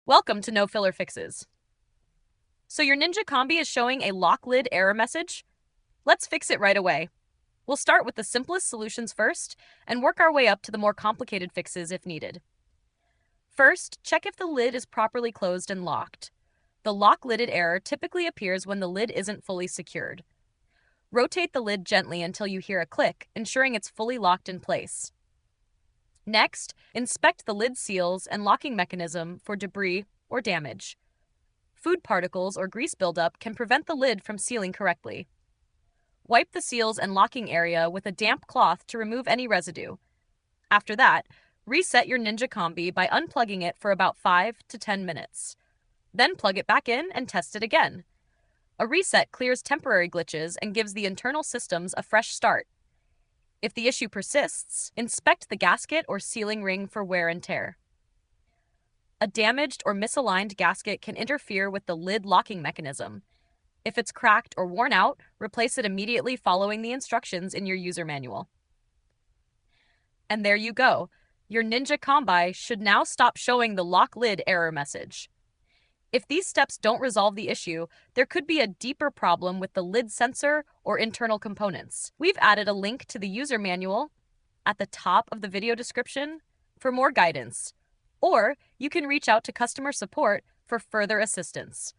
Welcome to No Filler Fixes. So your Ninja Combi is showing a lock lid error message? Let's fix it right away. We'll start with the simplest solutions first and work our way up to the more complicated fixes if needed. First, check if the lid is properly closed and locked. The lock lidded error typically appears when the lid isn't fully secured. Rotate the lid gently until you hear a click, ensuring it's fully locked in place. Next, inspect the lid seals and locking mechanism for debris or damage. Food particles or grease buildup can prevent the lid from sealing correctly. Wipe the seals and locking area with a damp cloth to remove any residue. After that, reset your Ninja Combi by unplugging it for about 5 to 10 minutes. Then plug it back in and test it again. A reset clears temporary glitches and gives the internal systems a fresh start. If the issue persists, inspect the gasket or sealing ring for wear and tear. A damaged or misaligned gasket can interfere with the lid locking mechanism. If it's cracked or worn out, replace it immediately following the instructions in your user manual. And there you go. Your Ninja Combi should now stop showing the lock lid error message. If these steps don't resolve the issue, there could be a deeper problem with the lid sensor or internal components. We've added a link to the user manual at the top of the video description for more guidance, or you can reach out to customer support for further assistance.